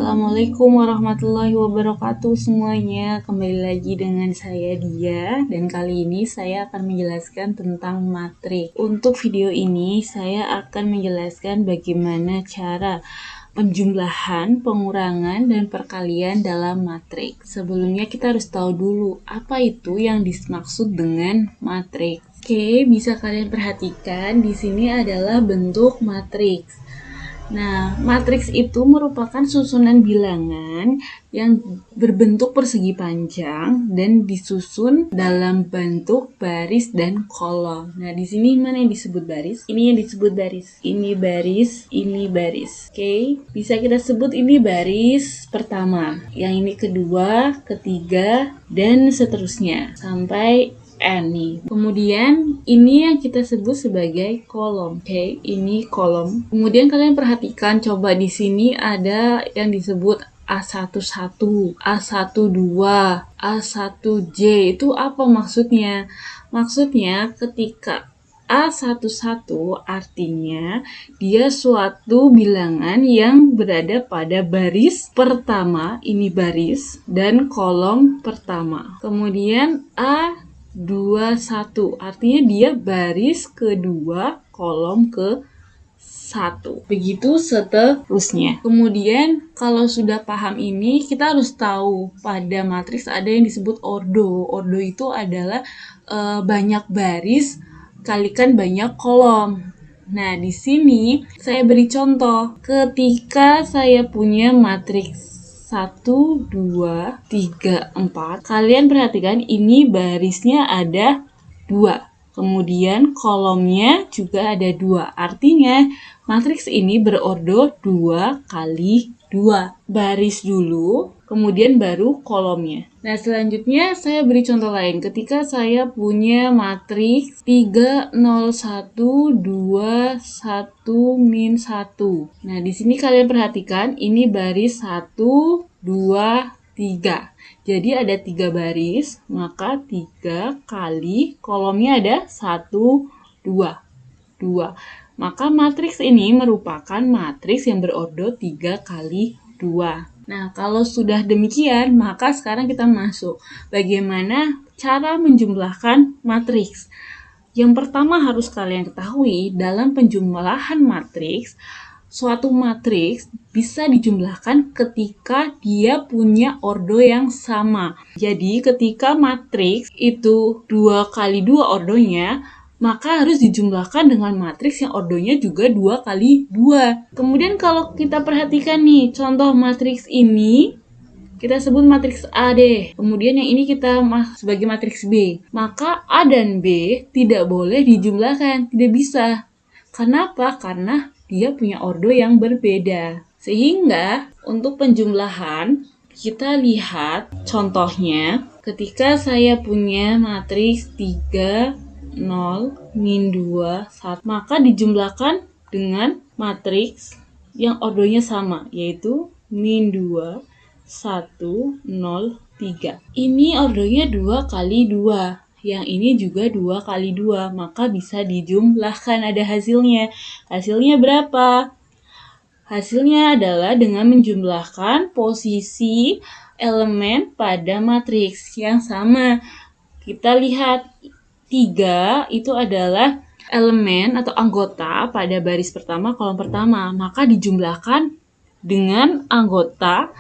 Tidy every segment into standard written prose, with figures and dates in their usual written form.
Assalamualaikum warahmatullahi wabarakatuh semuanya. Kembali lagi dengan saya Dia, dan kali ini saya akan menjelaskan tentang matriks. Untuk video ini saya akan menjelaskan bagaimana cara penjumlahan, pengurangan, dan perkalian dalam matriks. Sebelumnya kita harus tahu dulu apa itu yang dimaksud dengan matriks. Oke, bisa kalian perhatikan di sini adalah bentuk matriks. Nah, matriks itu merupakan susunan bilangan yang berbentuk persegi panjang dan disusun dalam bentuk baris dan kolom. Nah, di sini mana yang disebut baris? Ini yang disebut baris. Ini baris, ini baris. Oke, bisa kita sebut ini baris pertama. Yang ini kedua, ketiga, dan seterusnya sampai N nih. Kemudian ini yang kita sebut sebagai kolom. Oke, ini kolom. Kemudian kalian perhatikan, coba di sini ada yang disebut A11, A12, A1J. Itu apa maksudnya? Maksudnya ketika A11 artinya dia suatu bilangan yang berada pada baris pertama, ini baris, dan kolom pertama. Kemudian A21 artinya dia baris kedua, kolom ke 1. Begitu seterusnya. Kemudian kalau sudah paham ini, kita harus tahu pada matriks ada yang disebut ordo. Ordo itu adalah banyak baris kalikan banyak kolom. Nah, di sini saya beri contoh. Ketika saya punya matriks 1, 2, 3, 4. Kalian perhatikan ini barisnya ada 2. Kemudian kolomnya juga ada 2. Artinya matriks ini berordo 2 kali 2. Baris dulu, kemudian baru kolomnya. Nah, selanjutnya saya beri contoh lain. Ketika saya punya matriks 3, 0, 1, 2, 1, min 1. Nah, di sini kalian perhatikan ini baris 1, 2, 3. Jadi ada 3 baris, maka 3 kali kolomnya ada 1, 2. 2. Maka matriks ini merupakan matriks yang berordo 3 kali 2. Nah, kalau sudah demikian, maka sekarang kita masuk bagaimana cara menjumlahkan matriks. Yang pertama harus kalian ketahui, dalam penjumlahan matriks, suatu matriks bisa dijumlahkan ketika dia punya ordo yang sama. Jadi, ketika matriks itu 2 kali 2 ordonya, maka harus dijumlahkan dengan matriks yang ordonya juga 2 kali 2. Kemudian kalau kita perhatikan nih, contoh matriks ini, kita sebut matriks A deh. Kemudian yang ini kita sebagai matriks B. Maka A dan B tidak boleh dijumlahkan, tidak bisa. Kenapa? Karena dia punya ordo yang berbeda. Sehingga untuk penjumlahan, kita lihat contohnya. Ketika saya punya matriks 3, 0, min 2, 1, maka dijumlahkan dengan matriks yang ordonya sama, yaitu min 2, 1, 0, 3. Ini ordonya 2 kali 2. Yang ini juga 2 kali 2, maka bisa dijumlahkan, ada hasilnya. Hasilnya berapa? Hasilnya adalah dengan menjumlahkan posisi elemen pada matriks yang sama. Kita lihat 3 itu adalah elemen atau anggota pada baris pertama, kolom pertama. Maka dijumlahkan dengan anggota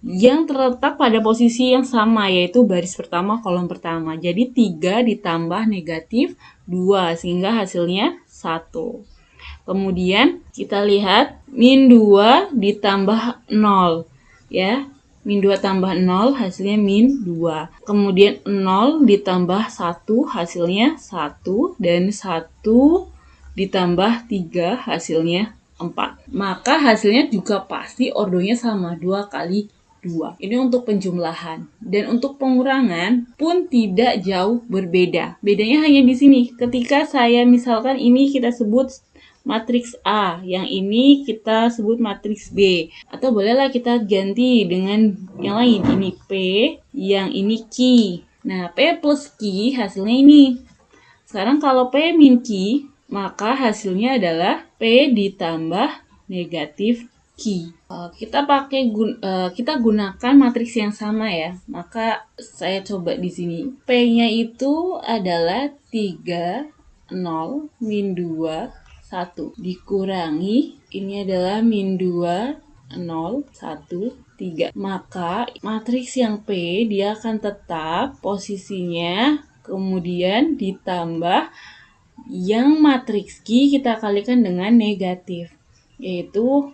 yang terletak pada posisi yang sama, yaitu baris pertama, kolom pertama. Jadi 3 ditambah negatif 2, sehingga hasilnya 1. Kemudian kita lihat min 2 ditambah 0. Ya, min 2 tambah 0 hasilnya min 2. Kemudian 0 ditambah 1 hasilnya 1. Dan 1 ditambah 3 hasilnya 4. Maka hasilnya juga pasti ordonya sama, 2 kali 2. Ini untuk penjumlahan. Dan untuk pengurangan pun tidak jauh berbeda. Bedanya hanya di sini. Ketika saya misalkan ini kita sebut matriks A, yang ini kita sebut matriks B. Atau bolehlah kita ganti dengan yang lain. Ini P, yang ini Q. Nah, P plus Q hasilnya ini. Sekarang kalau P min Q, maka hasilnya adalah P ditambah negatif Kita gunakan matriks yang sama ya. Maka saya coba di sini. P-nya itu adalah 3, 0, min 2, 1. Dikurangi, ini adalah min 2, 0, 1, 3. Maka matriks yang P dia akan tetap posisinya, kemudian ditambah yang matriks Q kita kalikan dengan negatif, yaitu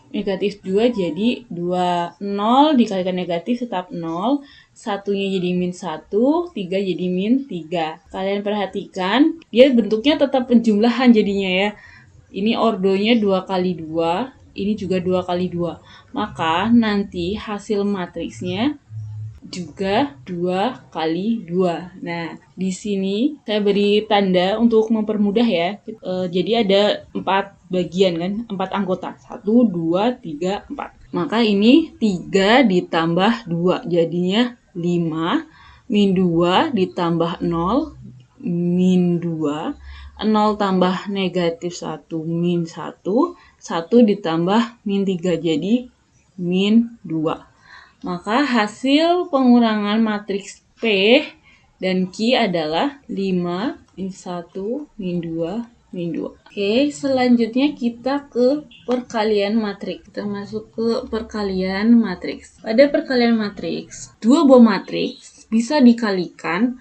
negatif 2 jadi 2, 0 dikalikan negatif tetap 0, satunya jadi min 1, 3 jadi min 3. Kalian perhatikan, dia bentuknya tetap penjumlahan jadinya ya. Ini ordonya 2 kali 2, ini juga 2 kali 2. Maka nanti hasil matriksnya juga 2 kali 2. Nah, di sini saya beri tanda untuk mempermudah ya. Jadi ada 4 bagian kan, 4 anggota. 1, 2, 3, 4. Maka ini 3 ditambah 2, jadinya 5. Min 2 ditambah 0, min 2. 0 tambah negatif 1, min 1. 1 ditambah min 3, jadi min 2. Maka hasil pengurangan matriks P dan Q adalah 5, min 1, min 2, min 2. Oke, selanjutnya kita ke perkalian matriks. Kita masuk ke perkalian matriks. Pada perkalian matriks, dua buah matriks bisa dikalikan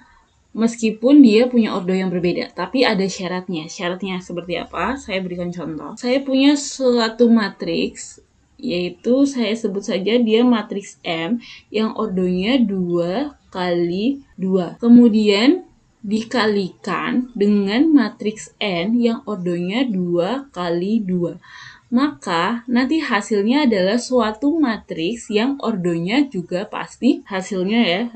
meskipun dia punya ordo yang berbeda. Tapi ada syaratnya. Syaratnya seperti apa? Saya berikan contoh. Saya punya suatu matriks, yaitu saya sebut saja dia matriks M yang ordonya 2 kali 2. Kemudian dikalikan dengan matriks N yang ordonya 2 kali 2. Maka nanti hasilnya adalah suatu matriks yang ordonya juga pasti hasilnya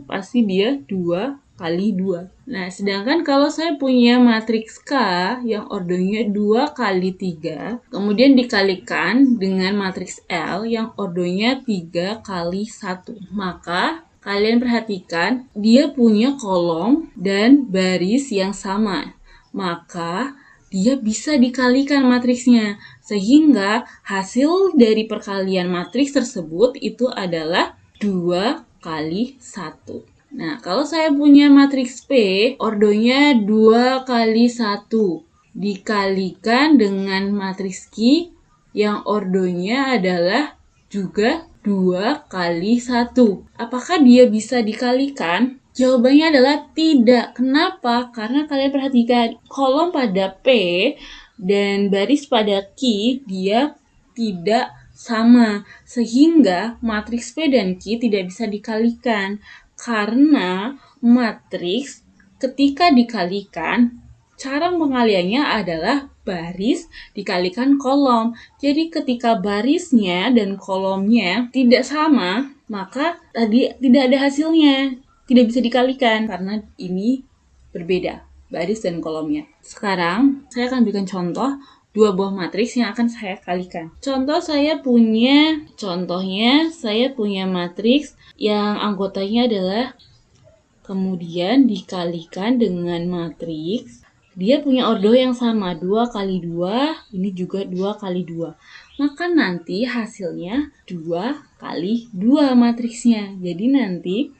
pasti dia 2 kali 2. Nah, sedangkan kalau saya punya matriks K yang ordonya 2 kali 3, kemudian dikalikan dengan matriks L yang ordonya 3 kali 1. Maka kalian perhatikan, dia punya kolom dan baris yang sama. Maka dia bisa dikalikan matriksnya. Sehingga hasil dari perkalian matriks tersebut itu adalah 2 kali 1. Nah, kalau saya punya matriks P, ordonya 2 kali 1 dikalikan dengan matriks Q yang ordonya adalah juga 2 kali 1. Apakah dia bisa dikalikan? Jawabannya adalah tidak. Kenapa? Karena kalian perhatikan, kolom pada P dan baris pada Q dia tidak sama. Sehingga matriks P dan Q tidak bisa dikalikan. Karena matriks ketika dikalikan, cara pengaliannya adalah baris dikalikan kolom. Jadi ketika barisnya dan kolomnya tidak sama, maka tadi tidak ada hasilnya. Tidak bisa dikalikan karena ini berbeda, baris dan kolomnya. Sekarang saya akan berikan contoh dua buah matriks yang akan saya kalikan. Contohnya saya punya matriks yang anggotanya adalah, kemudian dikalikan dengan matriks, dia punya ordo yang sama, 2 kali 2, ini juga 2 kali 2. Maka nanti hasilnya 2 kali 2 matriksnya. Jadi nanti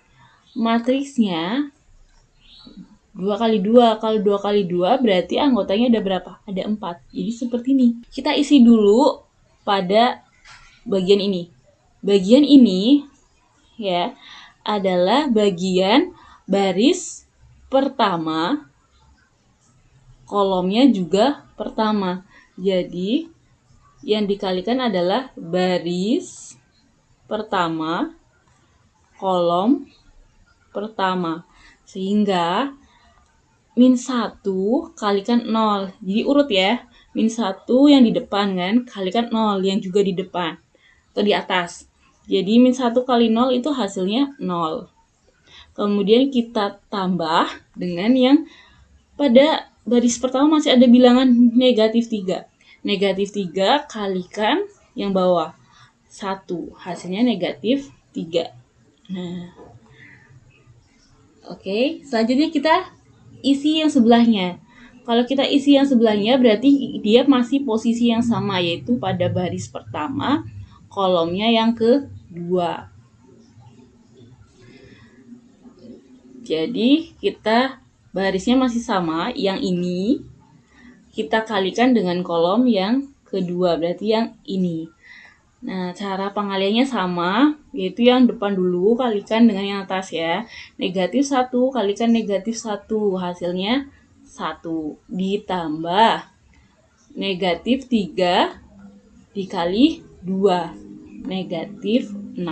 matriksnya 2 kali 2. Kalau 2 kali 2 berarti anggotanya ada berapa? Ada 4. Jadi seperti ini. Kita isi dulu pada bagian ini. Bagian ini ya adalah bagian baris pertama, kolomnya juga pertama. Jadi yang dikalikan adalah baris pertama, kolom pertama. Sehingga min 1 kalikan 0. Jadi urut ya. Min 1 yang di depan kan, kalikan 0 yang juga di depan atau di atas. Jadi min 1 kali 0 itu hasilnya 0. Kemudian kita tambah dengan yang pada baris pertama masih ada bilangan negatif 3. Negatif 3 kalikan yang bawah 1. Hasilnya negatif 3. Nah, oke. Selanjutnya kita isi yang sebelahnya. Kalau kita isi yang sebelahnya berarti dia masih posisi yang sama, yaitu pada baris pertama, kolomnya yang kedua. Jadi kita barisnya masih sama, yang ini kita kalikan dengan kolom yang kedua, berarti yang ini. Nah, cara pengaliannya sama, yaitu yang depan dulu kalikan dengan yang atas ya. Negatif 1 kalikan negatif 1, hasilnya 1. Ditambah negatif 3 dikali 2, negatif 6.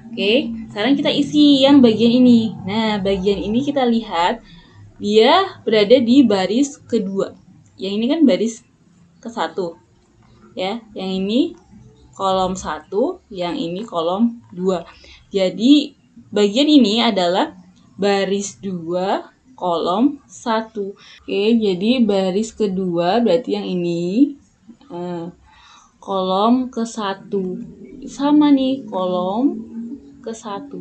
Oke, sekarang kita isi yang bagian ini. Nah, bagian ini kita lihat dia berada di baris kedua. Yang ini kan baris ke-1. Ya, yang ini kolom 1, yang ini kolom 2. Jadi, bagian ini adalah baris 2, kolom 1. Oke, jadi baris kedua berarti yang ini kolom ke-1. Sama nih, kolom ke-1.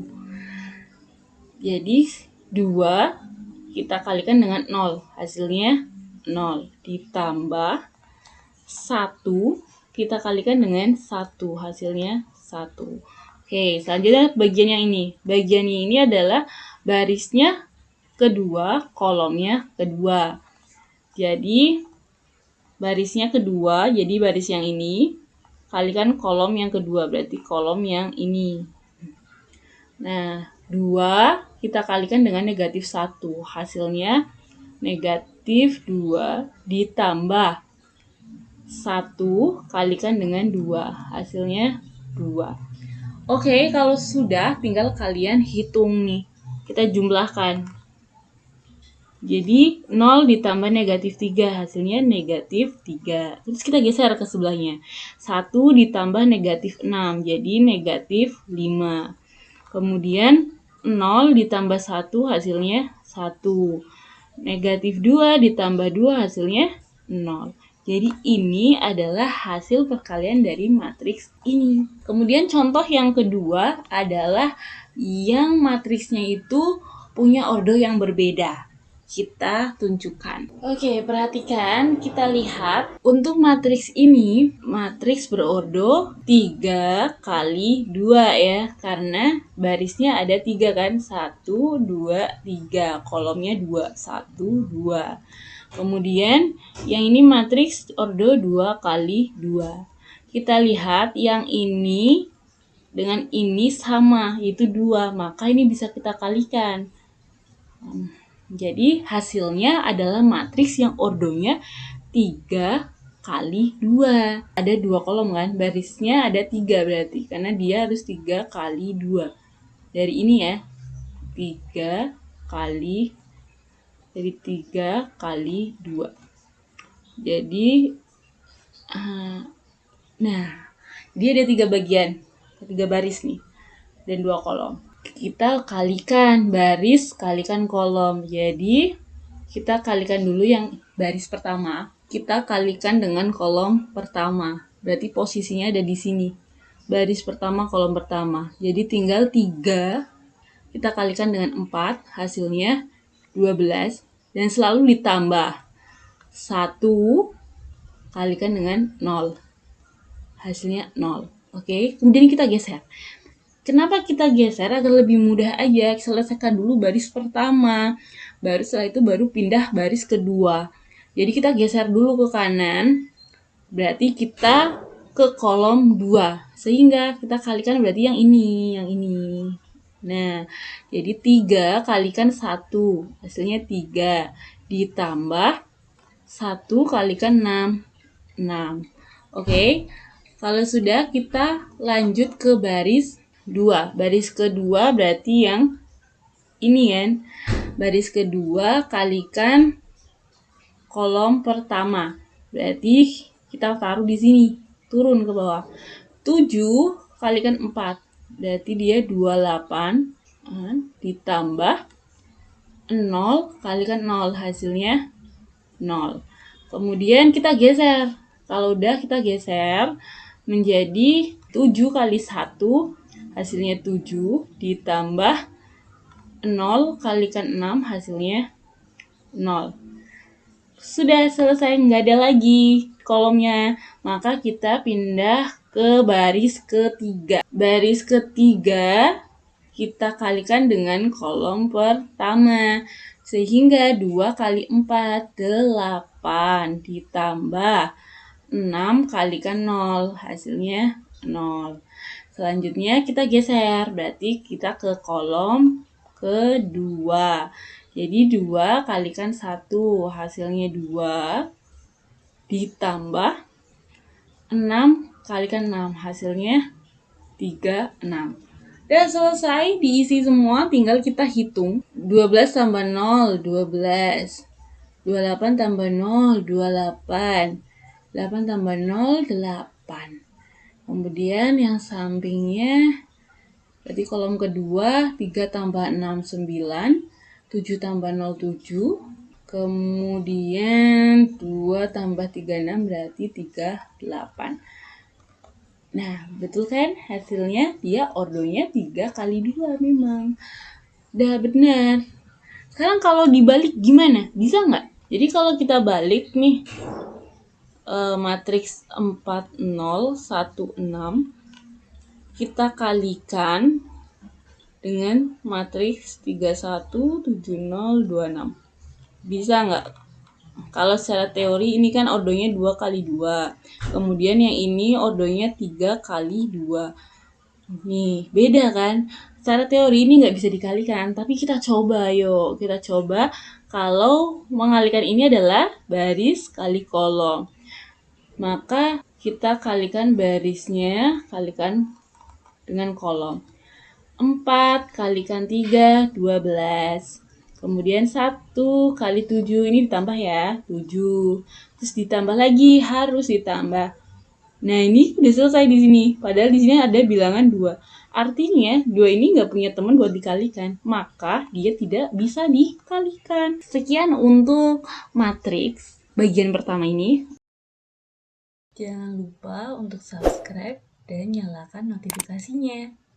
Jadi 2 kita kalikan dengan 0, hasilnya 0. Ditambah 1 kita kalikan dengan 1, hasilnya 1. Oke, selanjutnya bagian yang ini. Bagian ini adalah barisnya kedua, kolomnya kedua. Jadi barisnya kedua, jadi baris yang ini kalikan kolom yang kedua, berarti kolom yang ini. Nah, 2 kita kalikan dengan negatif 1. Hasilnya negatif 2 ditambah 1 kalikan dengan 2. Hasilnya 2. Oke, kalau sudah tinggal kalian hitung nih. Kita jumlahkan. Jadi 0 ditambah negatif 3, hasilnya negatif 3. Terus kita geser ke sebelahnya. 1 ditambah negatif 6, jadi negatif 5. Kemudian 0 ditambah 1 hasilnya 1. Negatif 2 ditambah 2 hasilnya 0. Jadi ini adalah hasil perkalian dari matriks ini. Kemudian contoh yang kedua adalah yang matriksnya itu punya ordo yang berbeda. Kita tunjukkan. Oke, perhatikan, kita lihat untuk matriks ini, matriks berordo 3 kali 2 ya, karena barisnya ada 3 kan, 1, 2, 3, kolomnya 2, 1, 2. Kemudian yang ini matriks ordo 2 kali 2. Kita lihat yang ini dengan ini sama, yaitu 2, maka ini bisa kita kalikan. Jadi hasilnya adalah matriks yang ordonya 3 kali 2. Ada 2 kolom kan, barisnya ada 3 berarti, karena dia harus 3 kali 2. Dari ini ya, 3 kali, jadi 3 kali 2. Jadi, nah, dia ada 3 bagian, 3 baris nih, dan 2 kolom. Kita kalikan baris, kalikan kolom. Jadi, kita kalikan dulu yang baris pertama. Kita kalikan dengan kolom pertama. Berarti posisinya ada di sini. Baris pertama, kolom pertama. Jadi, tinggal 3. Kita kalikan dengan 4. Hasilnya 12. Dan selalu ditambah. 1 kalikan dengan 0. Hasilnya 0. Oke, kemudian kita geser. Kenapa kita geser? Agar lebih mudah aja. Selesaikan dulu baris pertama. Baru setelah itu baru pindah baris kedua. Jadi kita geser dulu ke kanan. Berarti kita ke kolom 2. Sehingga kita kalikan berarti yang ini. Nah, jadi 3 kalikan 1. Hasilnya 3. Ditambah 1 kalikan 6. 6. Oke. Kalau sudah, kita lanjut ke baris 2. Baris kedua berarti yang ini kan. Baris kedua kalikan kolom pertama. Berarti kita taruh di sini. Turun ke bawah. 7 kalikan 4. Berarti dia 28. Ditambah 0 kalikan 0. Hasilnya 0. Kemudian kita geser. Kalau udah kita geser menjadi 7 kali 1. Hasilnya 7 ditambah 0 kalikan 6 hasilnya 0. sudah selesai, nggak ada lagi kolomnya. Maka kita pindah ke baris ketiga. Baris ketiga kita kalikan dengan kolom pertama. Sehingga 2 kali 4, 8. Ditambah 6 kalikan 0. Hasilnya 0. Selanjutnya kita geser. Berarti kita ke kolom kedua. Jadi 2 kalikan 1, hasilnya 2, ditambah 6 kalikan 6, hasilnya 36. Udah selesai diisi semua, tinggal kita hitung. 12 tambah 0, 12. 28 tambah 0, 28. 8 tambah 0, 8. Kemudian yang sampingnya, berarti kolom kedua, 3 tambah 6, 9. 7 tambah 0, 7. Kemudian 2 tambah 3, 6, berarti 38. Nah, betul kan hasilnya? Dia ordonya 3 kali 2 memang. Udah benar. Sekarang kalau dibalik gimana? Bisa nggak? Jadi kalau kita balik nih, matriks 4, 0, 1, 6, kita kalikan dengan matriks 31, 70, 26. Bisa nggak? Kalau secara teori ini kan ordonya 2 kali 2. Kemudian yang ini ordonya 3 kali 2. Nih, beda kan? Secara teori ini nggak bisa dikalikan, tapi kita coba yuk. Kita coba kalau mengalikan ini adalah baris kali kolom. Maka kita kalikan barisnya, kalikan dengan kolom. 4 kalikan 3, 12. Kemudian 1 kali 7, ini ditambah ya, 7. Terus ditambah lagi, harus ditambah. Nah, ini udah selesai di sini. Padahal di sini ada bilangan 2. Artinya, 2 ini nggak punya teman buat dikalikan. Maka, dia tidak bisa dikalikan. Sekian untuk matriks bagian pertama ini. Jangan lupa untuk subscribe dan nyalakan notifikasinya.